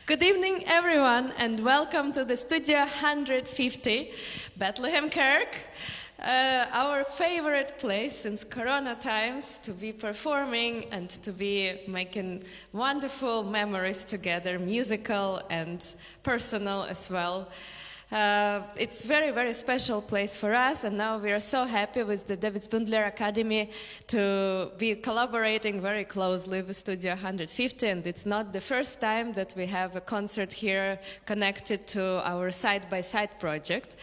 Good evening, everyone, and welcome to the Studio 150, Bethlehemkerk, our favorite place since Corona times to be performing and to be making wonderful memories together, musical and personal as well. It's very, very special place for us, and now we are so happy with the David Spindler Academy to be collaborating very closely with Studio 150, and it's not the first time that we have a concert here connected to our side-by-side project.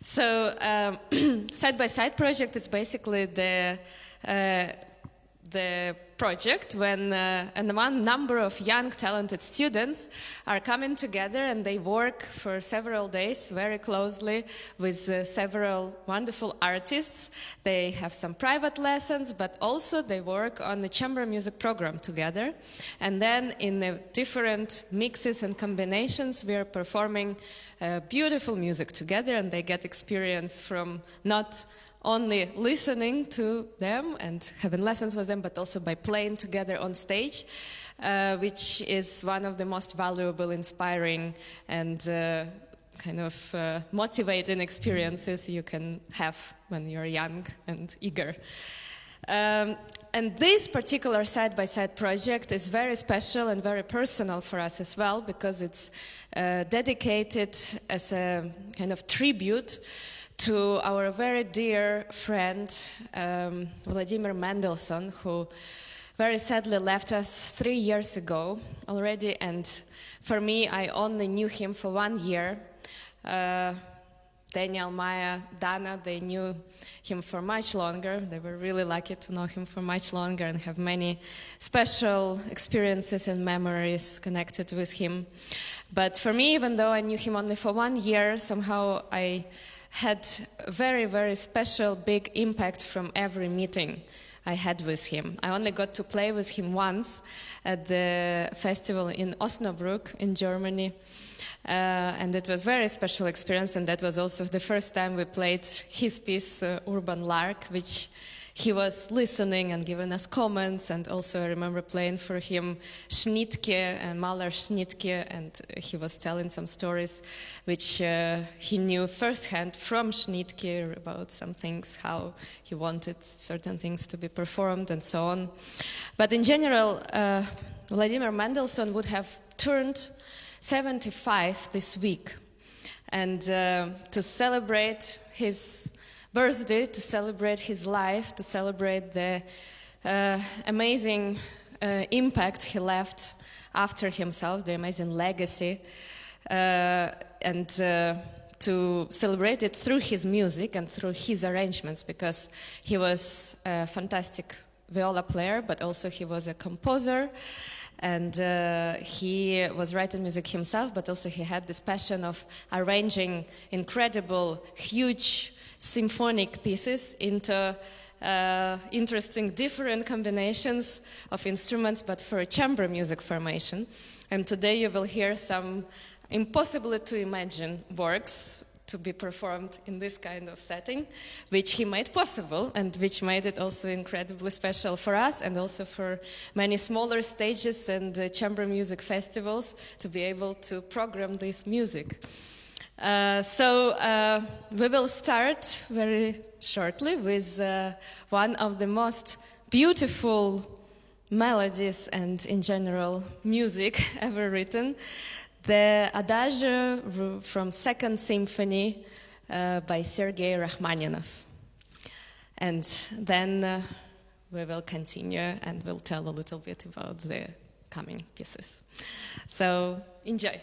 So side-by-side project is basically the project when one number of young talented students are coming together and they work for several days very closely with several wonderful artists. They have some private lessons, but also they work on the chamber music program together. And then in the different mixes and combinations we are performing beautiful music together, and they get experience from not only listening to them and having lessons with them, but also by playing together on stage, which is one of the most valuable, inspiring, and motivating experiences you can have when you're young and eager. And this particular side-by-side project is very special and very personal for us as well, because it's dedicated as a kind of tribute to our very dear friend, Vladimir Mendelssohn, who very sadly left us 3 years ago already. And for me, I only knew him for 1 year. Daniel, Maja, Dana, they knew him for much longer. They were really lucky to know him for much longer and have many special experiences and memories connected with him. But for me, even though I knew him only for 1 year, somehow I had a very, very special, big impact from every meeting I had with him. I only got to play with him once at the festival in Osnabrück in Germany. And it was a very special experience, and that was also the first time we played his piece, Urban Lark, which he was listening and giving us comments. And also I remember playing for him Schnittke, Mahler Schnittke, and he was telling some stories which he knew firsthand from Schnittke about some things, how he wanted certain things to be performed and so on. But in general, Vladimir Mendelssohn would have turned 75 this week. And to celebrate his birthday, to celebrate his life, to celebrate the amazing impact he left after himself, the amazing legacy, and to celebrate it through his music and through his arrangements, because he was a fantastic viola player, but also he was a composer. And he was writing music himself, but also he had this passion of arranging incredible, huge symphonic pieces into interesting different combinations of instruments, but for a chamber music formation. And today you will hear some impossible to imagine works to be performed in this kind of setting, which he made possible and which made it also incredibly special for us and also for many smaller stages and chamber music festivals to be able to program this music. So we will start very shortly with one of the most beautiful melodies and in general music ever written, the Adagio from Second Symphony by Sergei Rachmaninoff. And then we will continue and we'll tell a little bit about the coming pieces. So enjoy.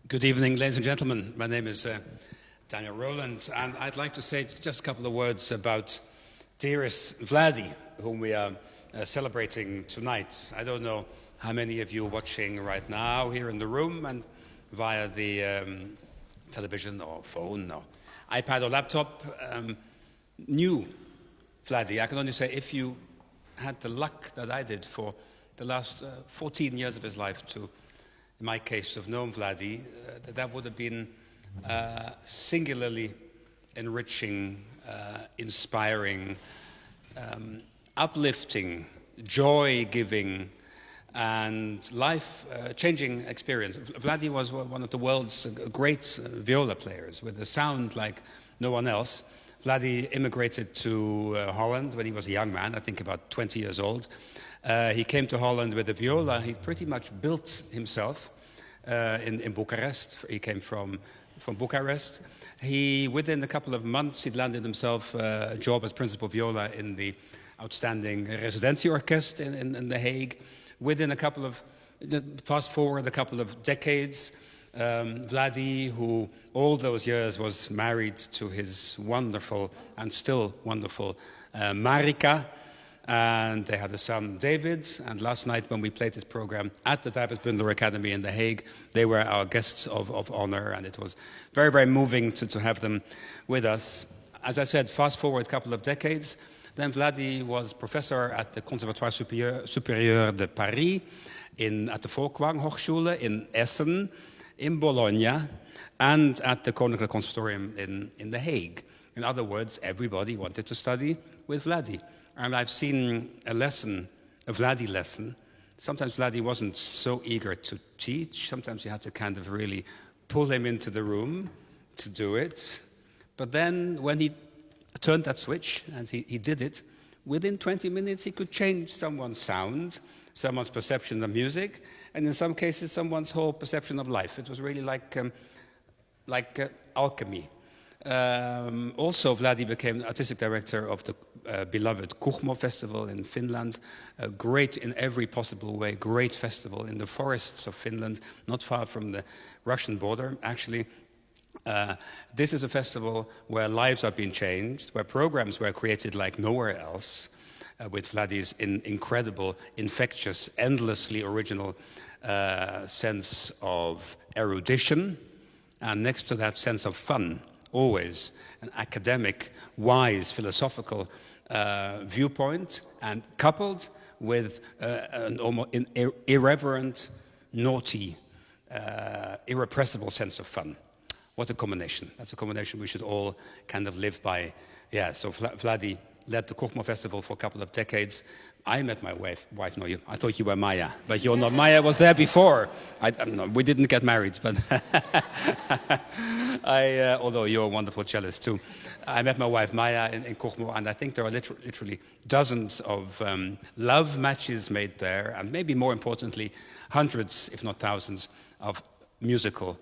Good evening, ladies and gentlemen. My name is Daniel Rowland, and I'd like to say just a couple of words about dearest Vladi, whom we are celebrating tonight. I don't know how many of you are watching right now here in the room and via the television or phone or iPad or laptop. Knew Vladi. I can only say if you had the luck that I did for the last 14 years of his life to, in my case, have known Vladi, that would have been singularly enriching, inspiring, uplifting, joy-giving, and life-changing experience. Vladi was one of the world's great viola players with a sound like no one else. Vladi immigrated to Holland when he was a young man, I think about 20 years old. He came to Holland with a viola. He pretty much built himself in Bucharest. He came from Bucharest. Within a couple of months, he'd landed himself a job as principal viola in the outstanding Residentieorkest in The Hague. Fast forward a couple of decades, Vladi, who all those years was married to his wonderful and still wonderful Marika, and they had a son, David. And last night when we played this program at the David Bundler Academy in The Hague, they were our guests of honor, and it was very, very moving to have them with us. As I said, fast forward a couple of decades, then Vladi was professor at the Conservatoire Supérieur de Paris, at the Folkwang Hochschule in Essen, in Bologna, and at the Koninklijk Conservatorium in The Hague. In other words, everybody wanted to study with Vladi. And I've seen a Vladi lesson. Sometimes Vladi wasn't so eager to teach. Sometimes you had to kind of really pull him into the room to do it. But then when he turned that switch, and he did it, within 20 minutes he could change someone's sound, someone's perception of music, and in some cases someone's whole perception of life. It was really like alchemy. Also, Vladi became artistic director of the beloved Kuchmo Festival in Finland, a great, in every possible way, great festival in the forests of Finland, not far from the Russian border, actually. This is a festival where lives are being changed, where programs were created like nowhere else, with Vladi's incredible, infectious, endlessly original sense of erudition, and next to that sense of fun, always an academic, wise, philosophical viewpoint, and coupled with an almost irreverent, naughty, irrepressible sense of fun. What a combination. That's a combination we should all kind of live by. Yeah, so Vladi led the Kuchmo Festival for a couple of decades. I met my wife, no, I thought you were Maja, but you're not. Maja was there before. We didn't get married, but although you're a wonderful cellist too. I met my wife Maja in Kuchmo, and I think there are literally dozens of love matches made there, and maybe more importantly, hundreds, if not thousands, of musical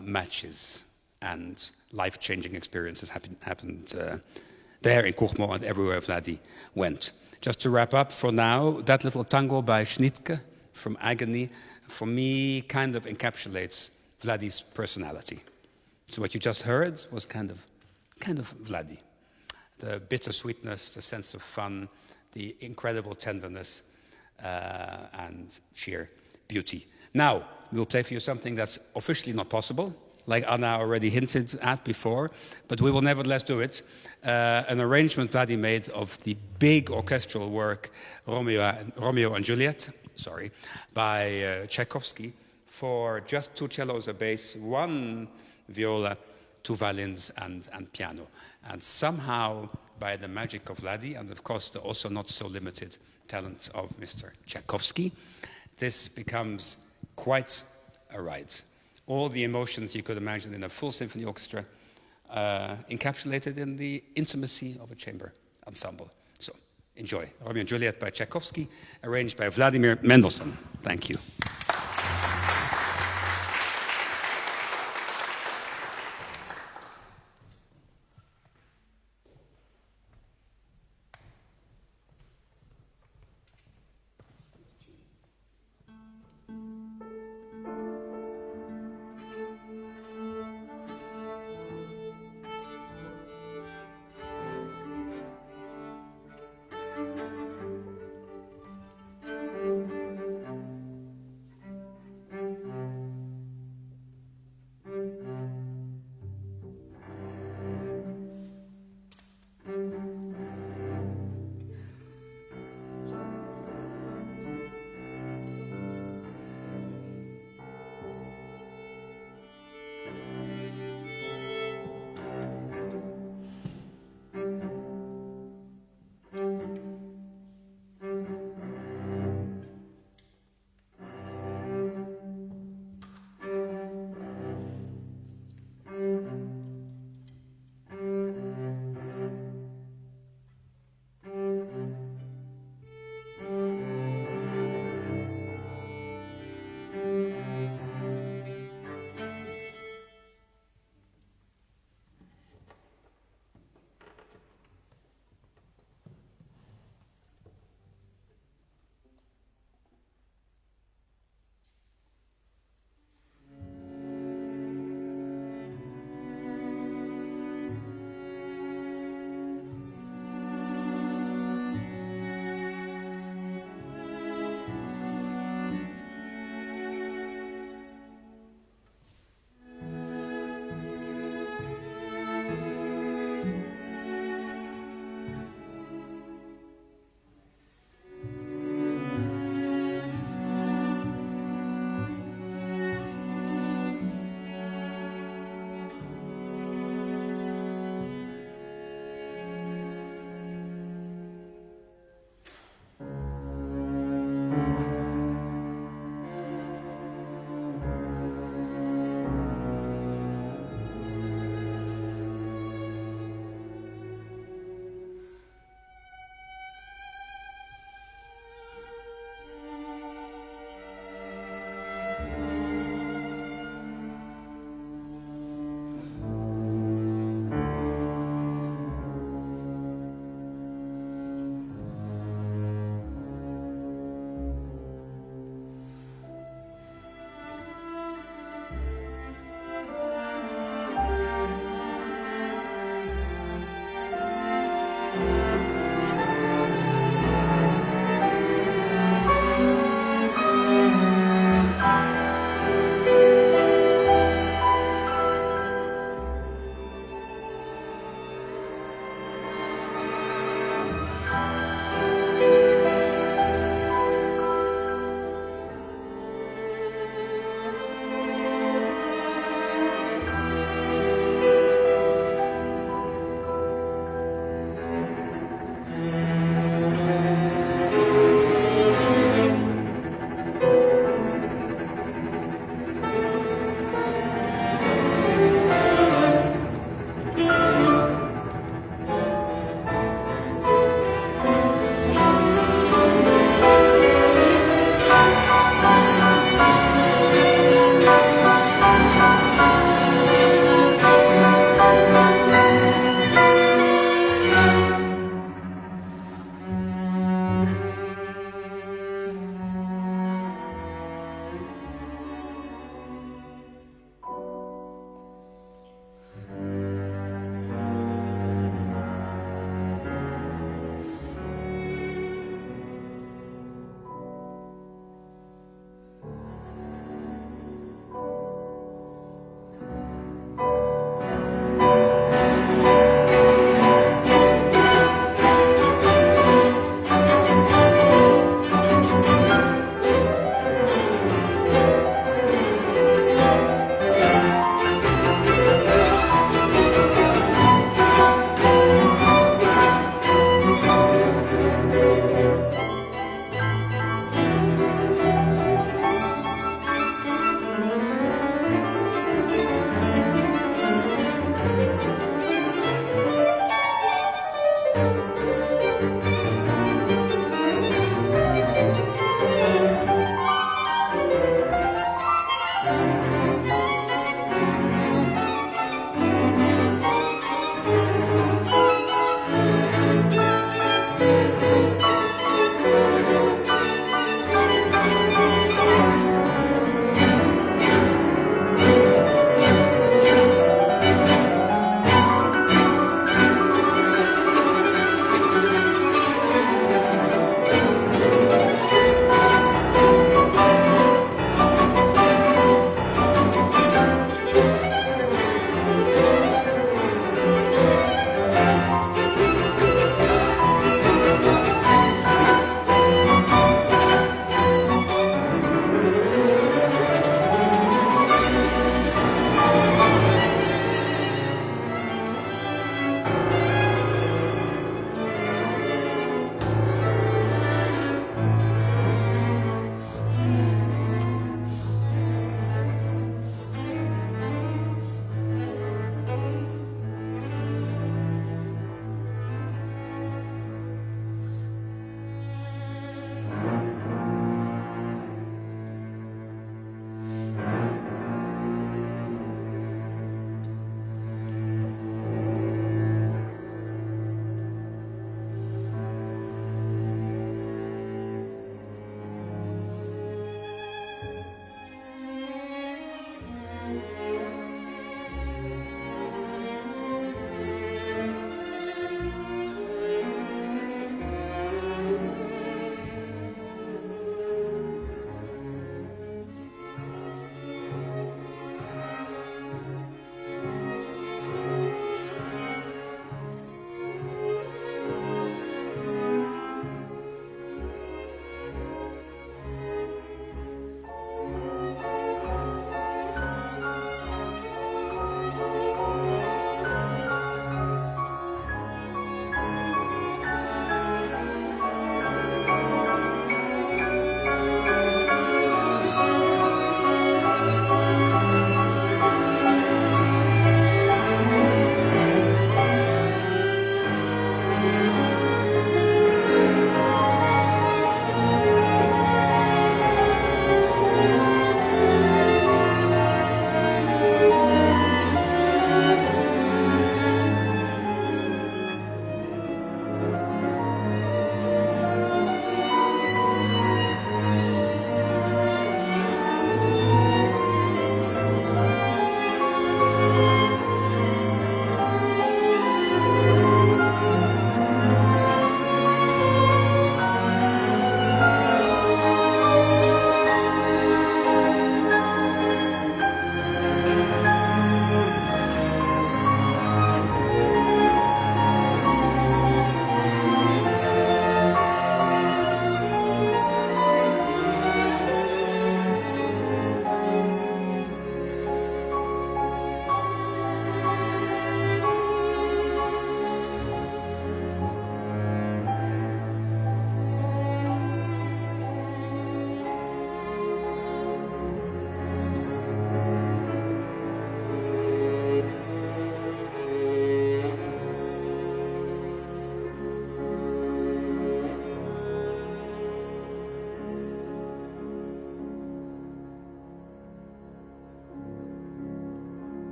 matches and life-changing experiences happened there in Kuchmo and everywhere Vladi went. Just to wrap up for now, that little tango by Schnittke from Agony, for me, kind of encapsulates Vladi's personality. So what you just heard was kind of Vladi. The bittersweetness, the sense of fun, the incredible tenderness, and sheer beauty. Now, we'll play for you something that's officially not possible, like Anna already hinted at before, but we will nevertheless do it. An arrangement Vladi made of the big orchestral work Romeo and Juliet, by Tchaikovsky, for just 2 cellos, a bass, 1 viola, 2 violins, and piano. And somehow, by the magic of Vladi, and of course the also not so limited talent of Mr. Tchaikovsky, this becomes quite a ride. All the emotions you could imagine in a full symphony orchestra encapsulated in the intimacy of a chamber ensemble. So enjoy. Romeo and Juliet by Tchaikovsky, arranged by Vladimir Mendelssohn. Thank you.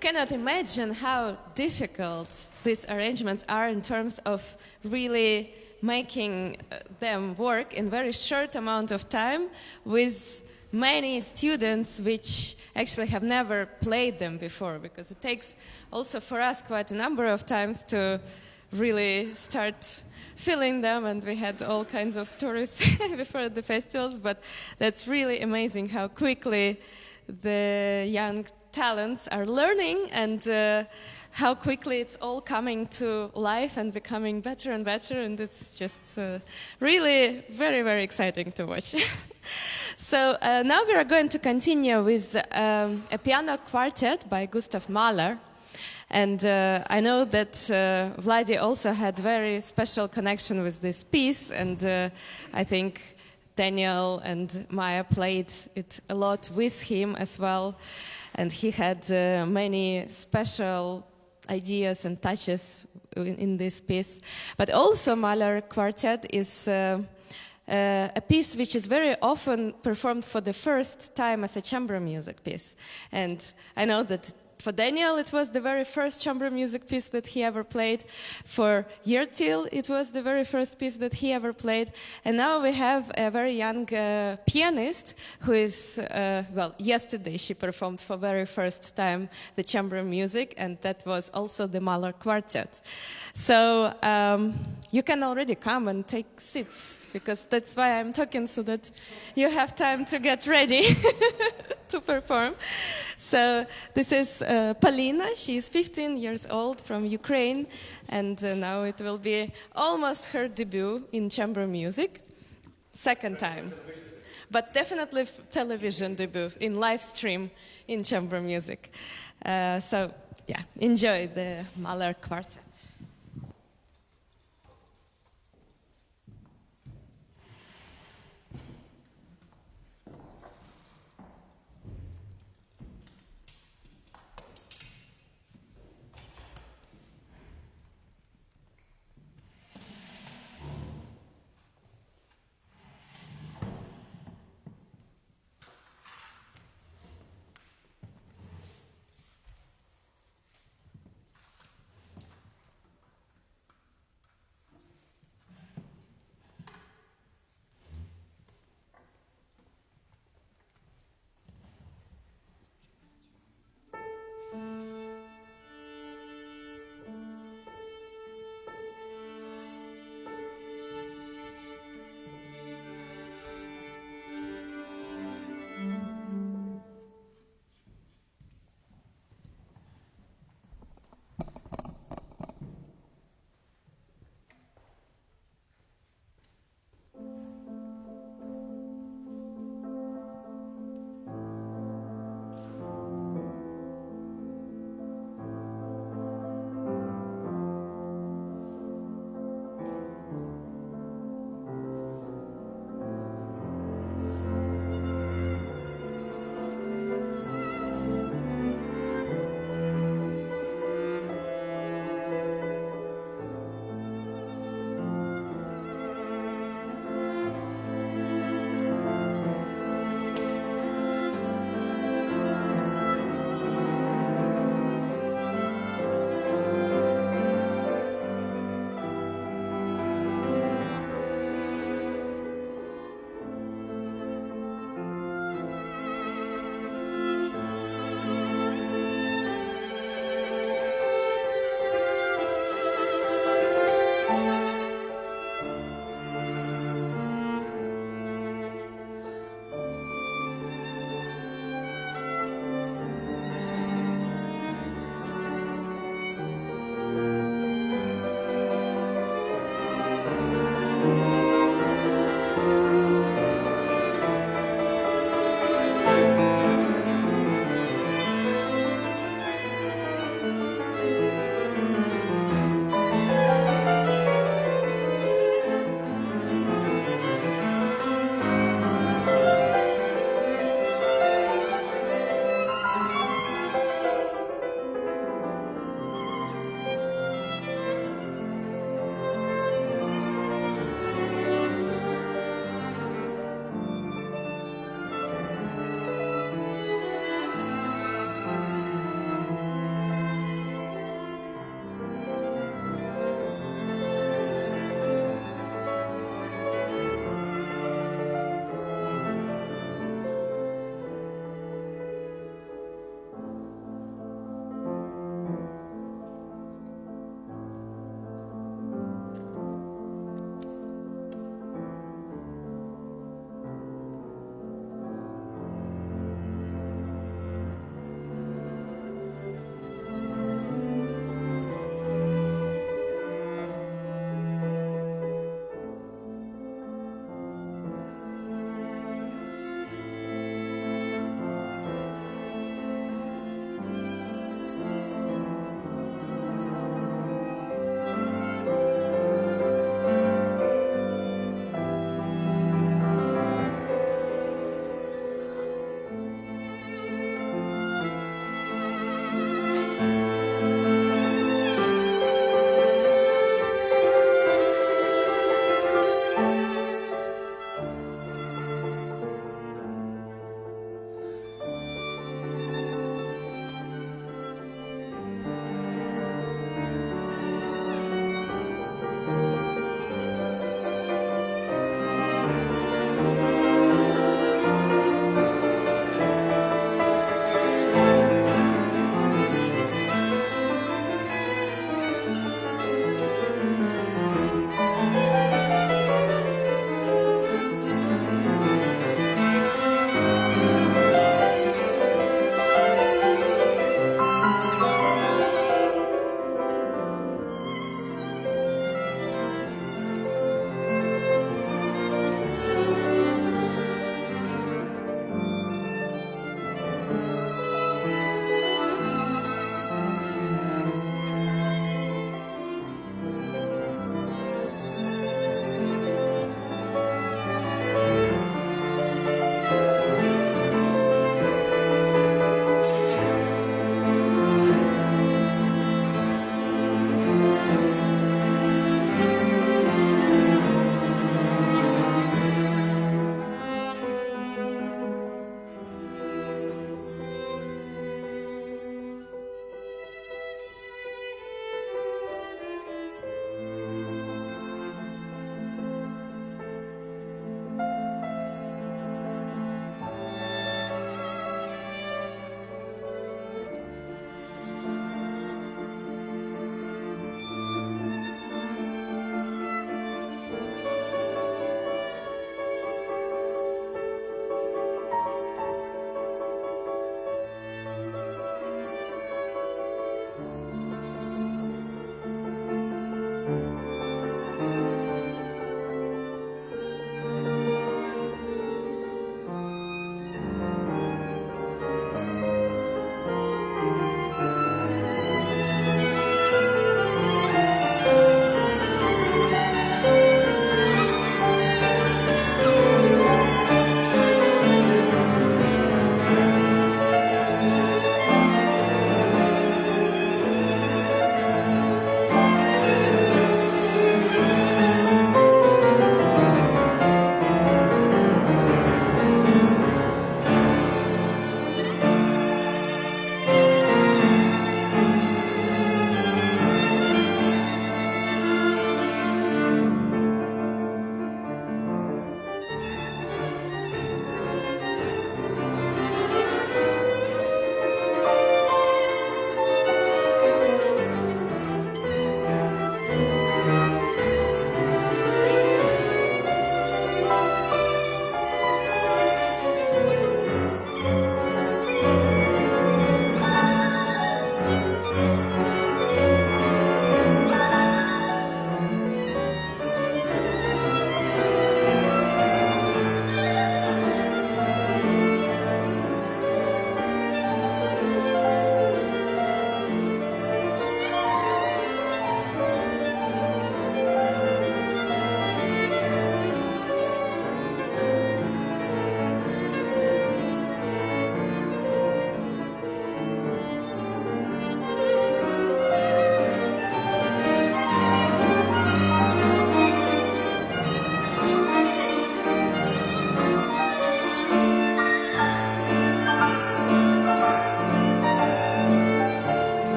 cannot imagine how difficult these arrangements are in terms of really making them work in very short amount of time with many students which actually have never played them before, because it takes also for us quite a number of times to really start feeling them, and we had all kinds of stories before the festivals, but that's really amazing how quickly the young talents are learning, and how quickly it's all coming to life and becoming better and better, and it's just really very, very exciting to watch. So now we are going to continue with a piano quartet by Gustav Mahler. And I know that Vladi also had very special connection with this piece, and I think Daniel and Maja played it a lot with him as well. And he had many special ideas and touches in this piece. But also Mahler Quartet is a piece which is very often performed for the first time as a chamber music piece. And I know that for Daniel, it was the very first chamber music piece that he ever played. For Yertil, it was the very first piece that he ever played. And now we have a very young pianist who is, well, yesterday she performed for very first time the chamber music, and that was also the Mahler Quartet. So you can already come and take seats, because that's why I'm talking, so that you have time to get ready to perform. So this is Polina. She's 15 years old from Ukraine, and now it will be almost her debut in chamber music. Second time. But definitely television debut in live stream in chamber music. So yeah, enjoy the Mahler Quartet.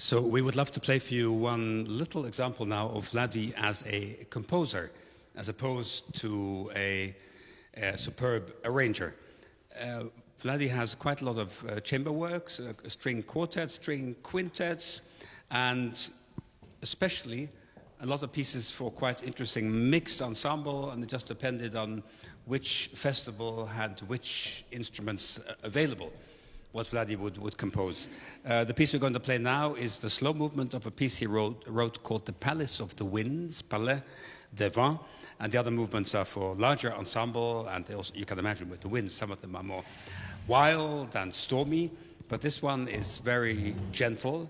So we would love to play for you one little example now of Vladi as a composer, as opposed to a superb arranger. Vladi has quite a lot of chamber works, string quartets, string quintets, and especially a lot of pieces for quite interesting mixed ensemble, and it just depended on which festival had which instruments available, what Vladi would compose. The piece we're going to play now is the slow movement of a piece he wrote called The Palace of the Winds, Palais des Vents, and the other movements are for larger ensemble, and they also, you can imagine with the winds, some of them are more wild and stormy, but this one is very gentle,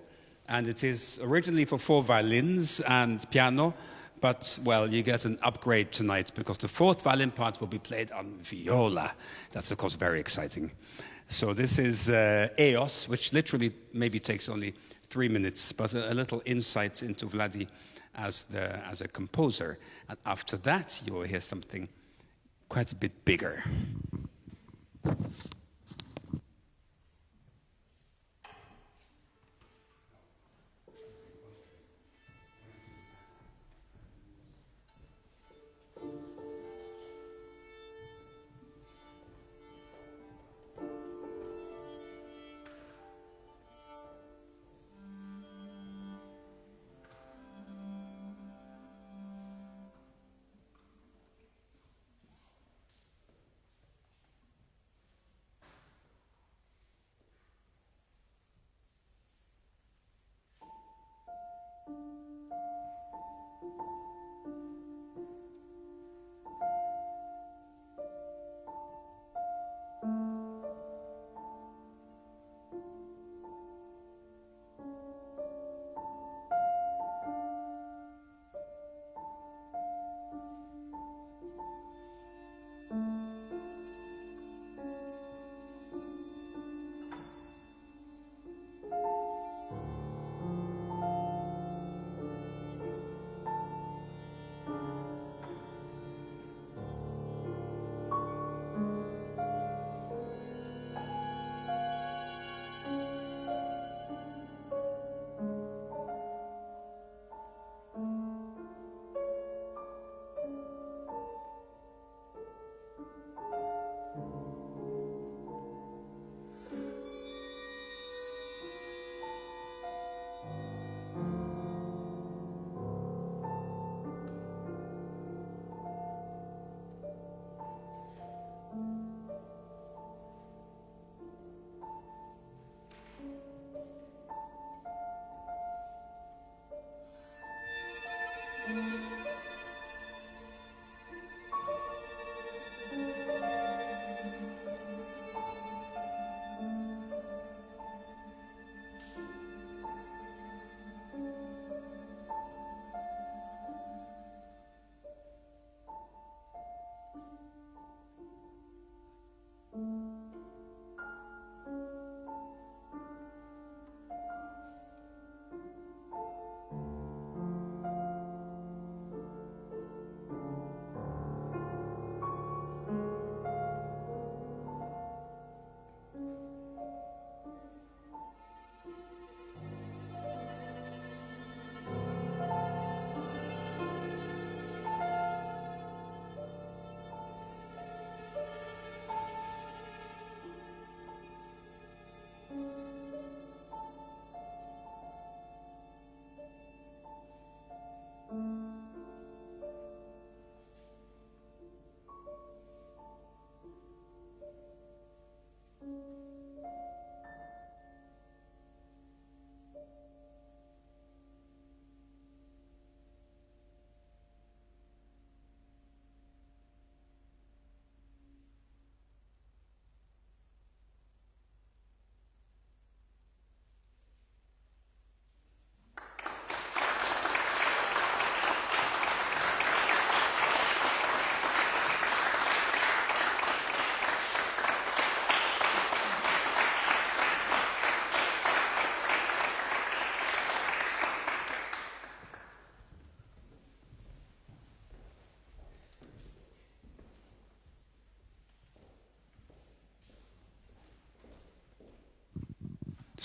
and it is originally for 4 violins and piano, but, well, you get an upgrade tonight because the 4th violin part will be played on viola. That's, of course, very exciting. So this is Eos, which literally maybe takes only 3 minutes, but a little insight into Vladi as a composer. And after that, you will hear something quite a bit bigger.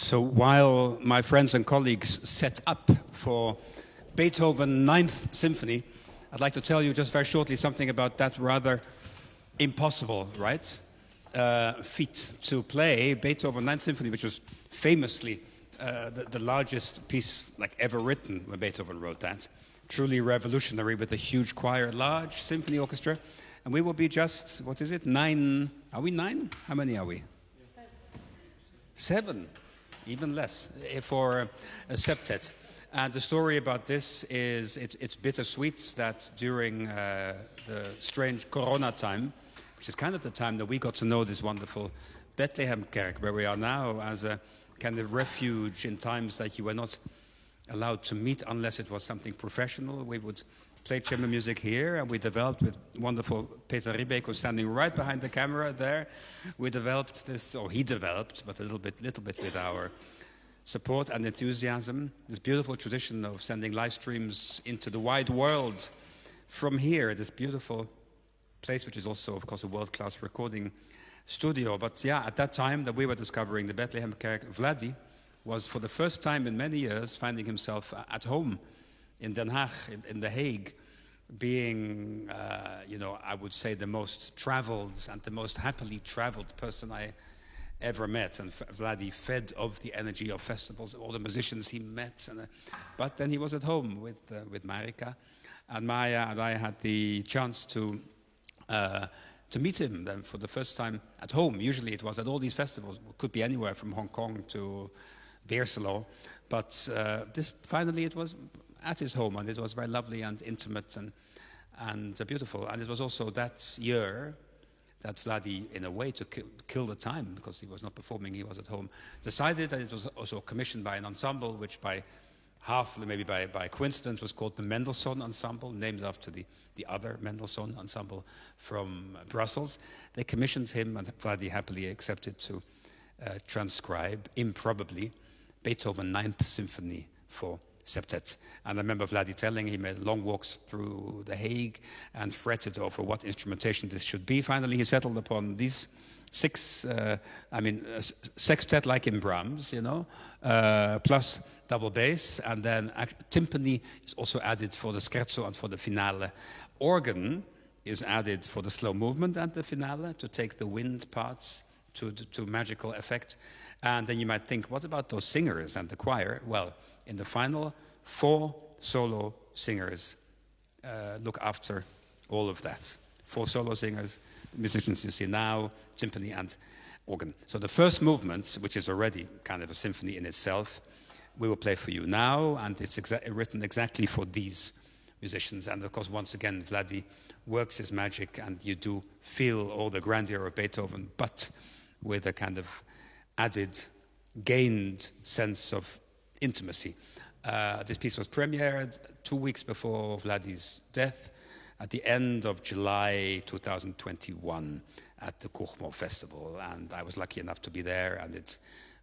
So while my friends and colleagues set up for Beethoven Ninth Symphony, I'd like to tell you just very shortly something about that rather impossible, right? Feat to play Beethoven Ninth Symphony, which was famously the largest piece like ever written when Beethoven wrote that. Truly revolutionary with a huge choir, large symphony orchestra. And we will be just, what is it, 9? Are we 9? How many are we? 7. Even less, for a septet. And the story about this is it's bittersweet that during the strange Corona time, which is kind of the time that we got to know this wonderful Bethlehemkerk, where we are now, as a kind of refuge in times that you were not allowed to meet unless it was something professional. We would play chamber music here, and we developed with wonderful Peter Ribeko standing right behind the camera there. We developed this, or he developed, but a little bit with our support and enthusiasm, this beautiful tradition of sending live streams into the wide world from here, this beautiful place, which is also, of course, a world-class recording studio. But yeah, at that time that we were discovering the Bethlehemkerk, Vladi was for the first time in many years finding himself at home in Den Haag, in The Hague, being, I would say the most traveled and the most happily traveled person I ever met. And Vladi fed of the energy of festivals, all the musicians he met. But then he was at home with Marika. And Maja and I had the chance to meet him then for the first time at home. Usually it was at all these festivals. It could be anywhere from Hong Kong to Weerselo. But finally it was at his home, and it was very lovely and intimate and beautiful. And it was also that year that Vladi, in a way, to kill the time, because he was not performing, he was at home, decided that it was also commissioned by an ensemble, which by maybe by coincidence, was called the Mendelssohn Ensemble, named after the other Mendelssohn Ensemble from Brussels. They commissioned him, and Vladi happily accepted to transcribe, improbably, Beethoven Ninth Symphony for septet. And I remember Vladi telling he made long walks through The Hague and fretted over what instrumentation this should be. Finally, he settled upon these 6, sextet like in Brahms, plus double bass, and then timpani is also added for the scherzo and for the finale. Organ is added for the slow movement and the finale to take the wind parts to magical effect. And then you might think, what about those singers and the choir? Well, in the final, 4 solo singers look after all of that. 4 solo singers, the musicians you see now, timpani and organ. So the first movement, which is already kind of a symphony in itself, we will play for you now, and it's written exactly for these musicians. And of course, once again, Vladi works his magic, and you do feel all the grandeur of Beethoven, but with a kind of added, gained sense of intimacy. This piece was premiered 2 weeks before Vladi's death, at the end of July 2021 at the Kochmo Festival. And I was lucky enough to be there, and it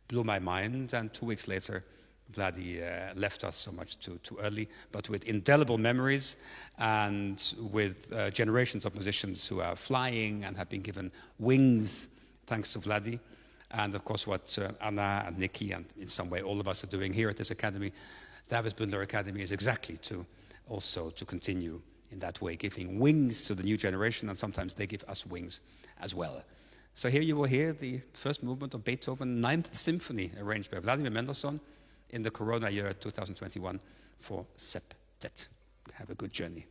blew my mind. And 2 weeks later, Vladi left us so much too early, but with indelible memories and with generations of musicians who are flying and have been given wings thanks to Vladi. And of course, what Anna and Nikki, and in some way all of us are doing here at this academy, David Bundler Academy, is exactly to continue in that way, giving wings to the new generation, and sometimes they give us wings as well. So here you will hear the first movement of Beethoven Ninth Symphony, arranged by Vladimir Mendelssohn in the Corona year 2021 for septet. Have a good journey.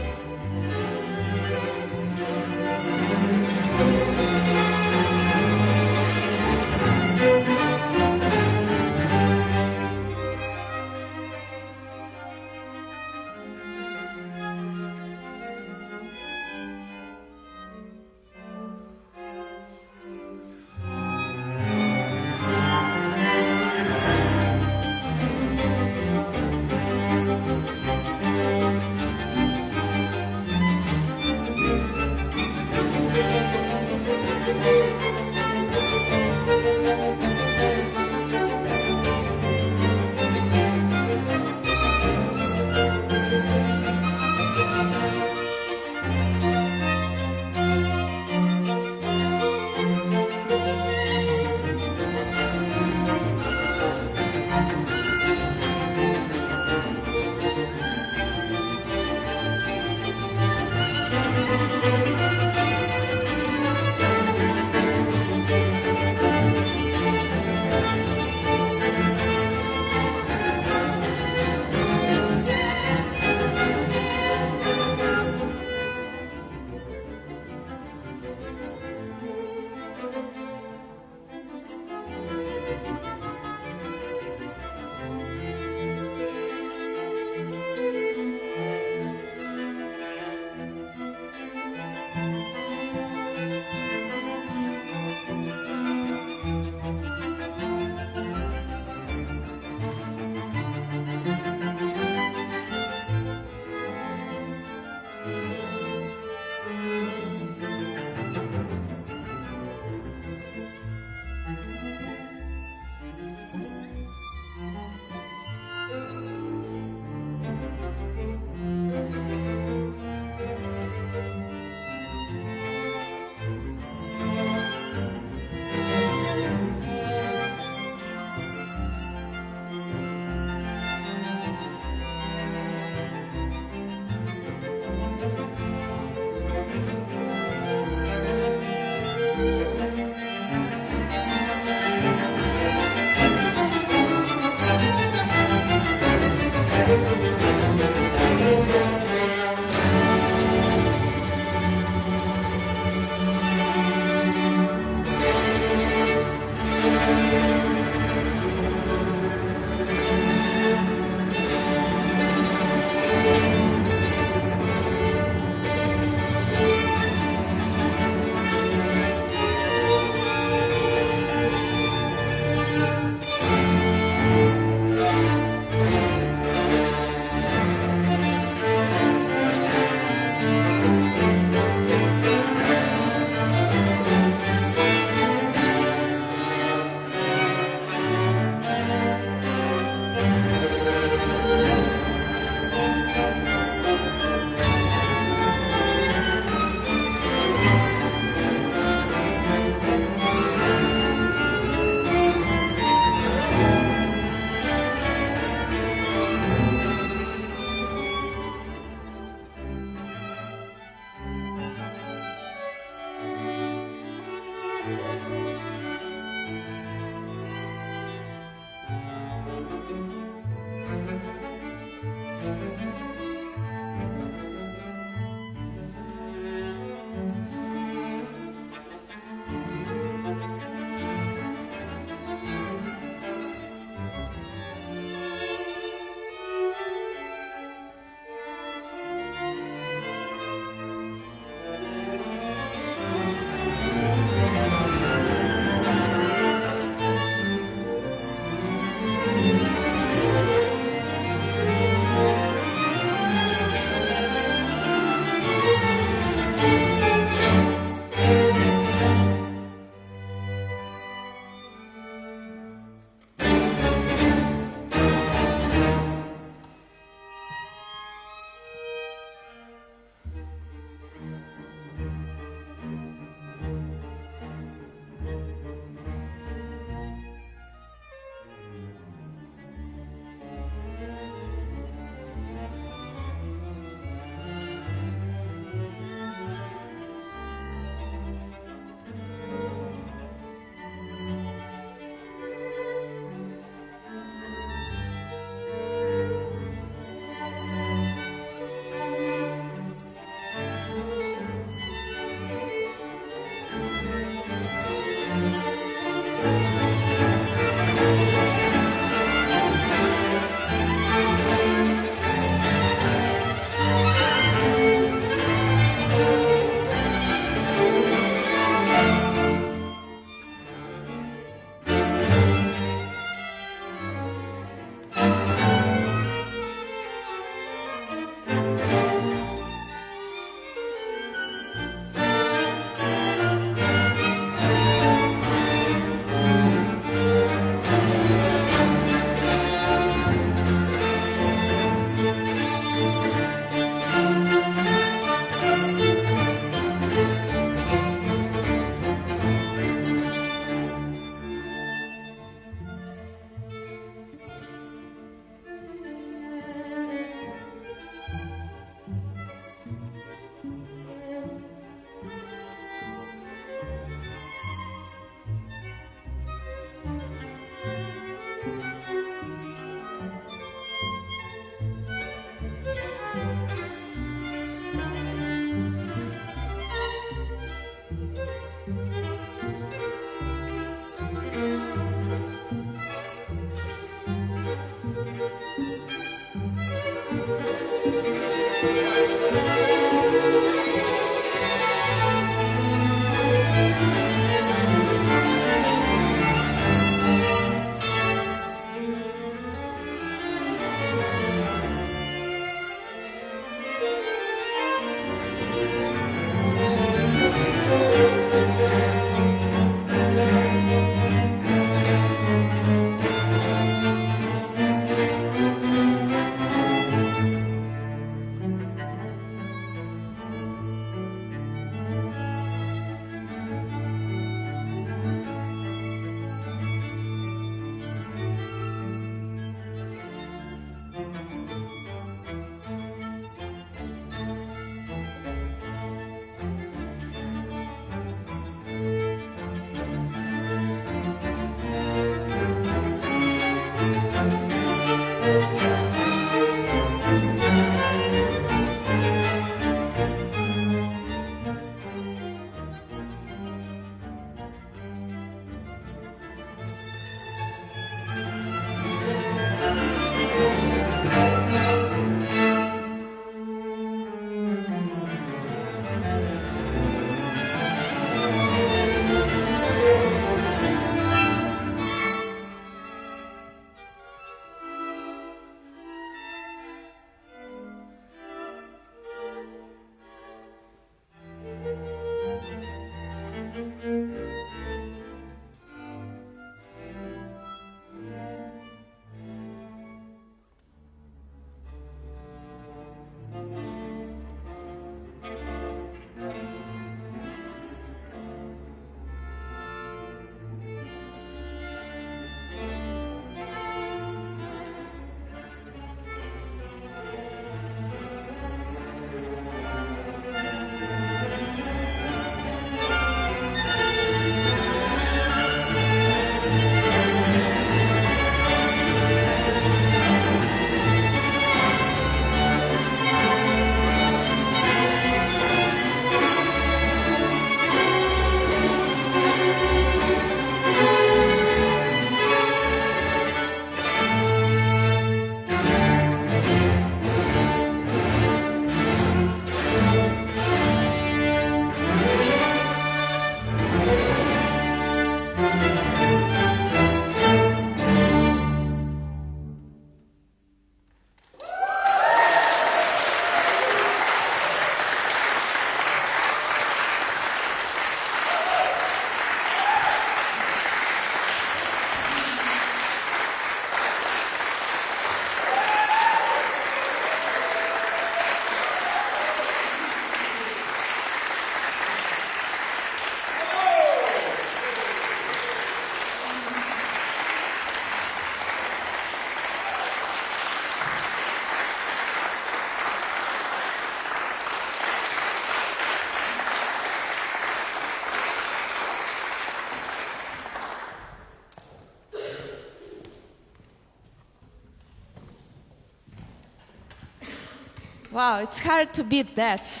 Wow, it's hard to beat that.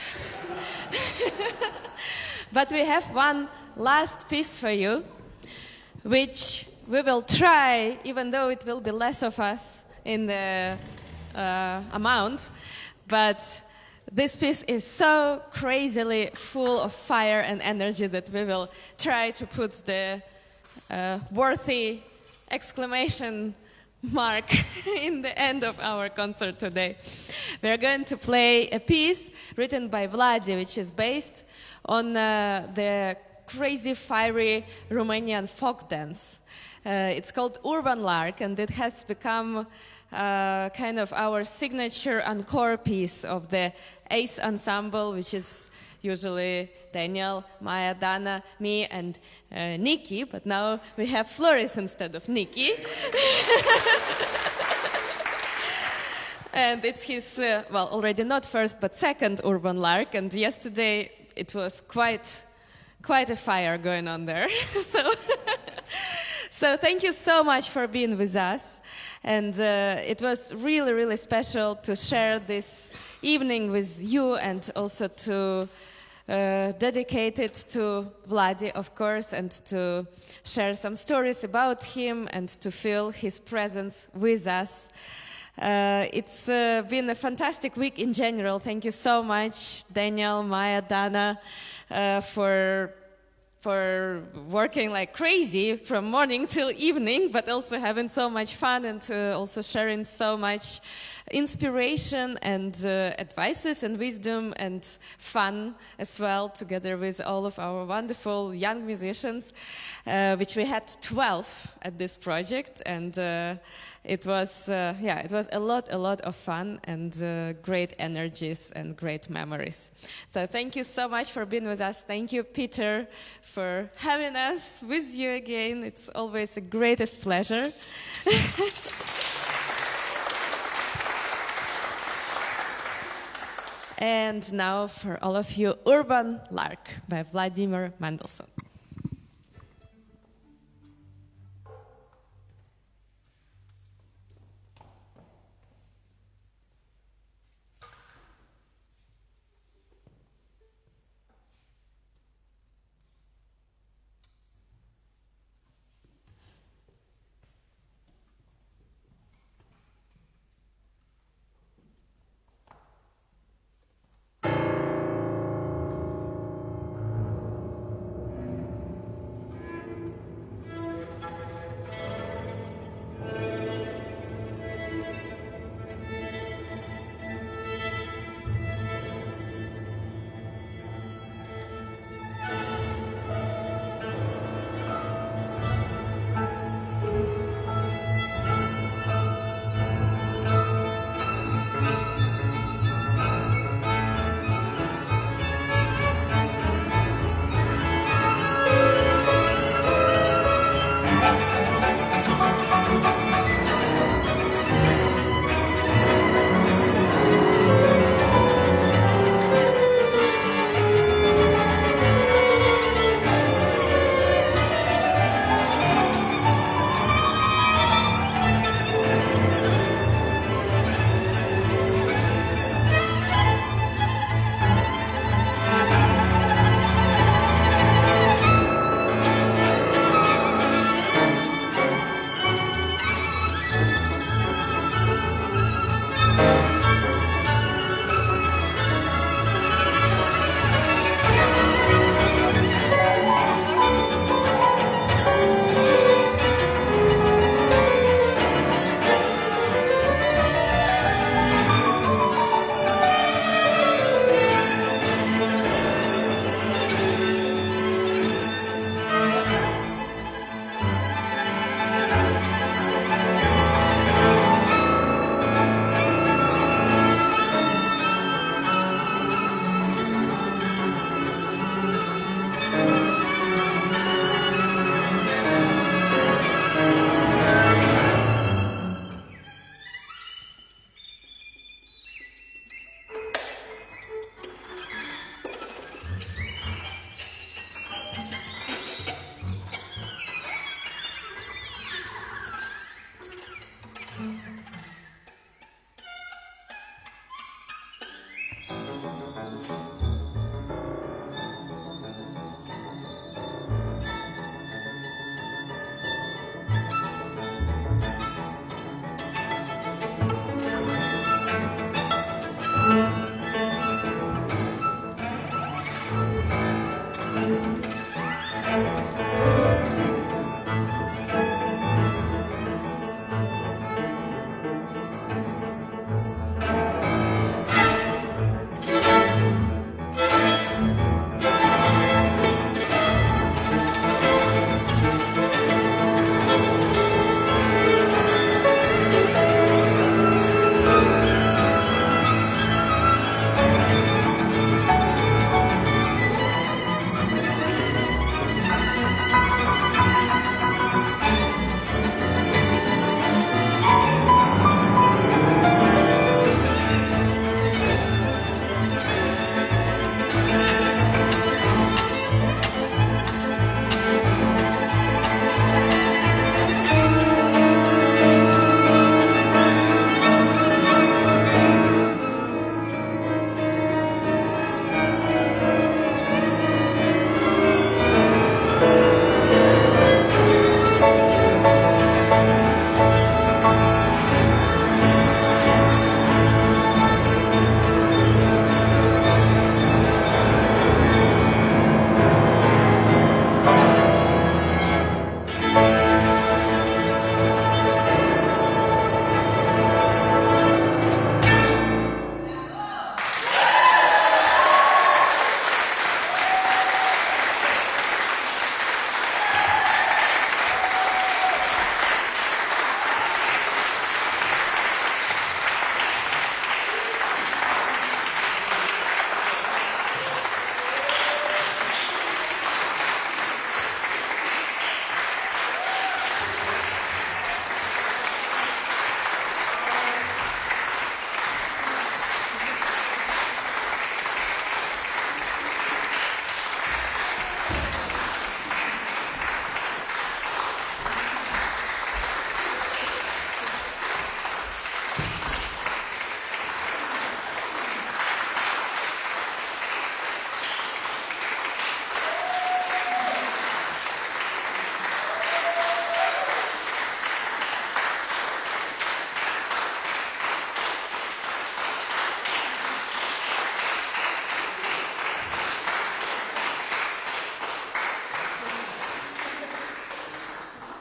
But we have one last piece for you, which we will try, even though it will be less of us in the amount, but this piece is so crazily full of fire and energy that we will try to put the worthy exclamation mark in the end of our concert today. We're going to play a piece written by Vladi, which is based on the crazy, fiery Romanian folk dance. It's called Urban Lark, and it has become kind of our signature encore piece of the Ace Ensemble, which is usually Daniel, Maja, Dana, me, and Nikki, but now we have Floris instead of Nikki. And it's his, well, already not first, but second Urban Lark, and yesterday it was quite a fire going on there. So thank you so much for being with us, and it was really, really special to share this evening with you, and also to dedicate it to Vladi, of course, and to share some stories about him and to feel his presence with us. It's been a fantastic week in general. Thank you so much, Daniel, Maja, Dana, for working like crazy from morning till evening, but also having so much fun and also sharing so much inspiration and advices and wisdom and fun as well, together with all of our wonderful young musicians, which we had 12 at this project, and it was a lot of fun and great energies and great memories. So thank you so much for being with us. Thank you, Peter, for having us with you again. It's always the greatest pleasure. And now for all of you, Urban Lark by Vladimir Mendelssohn.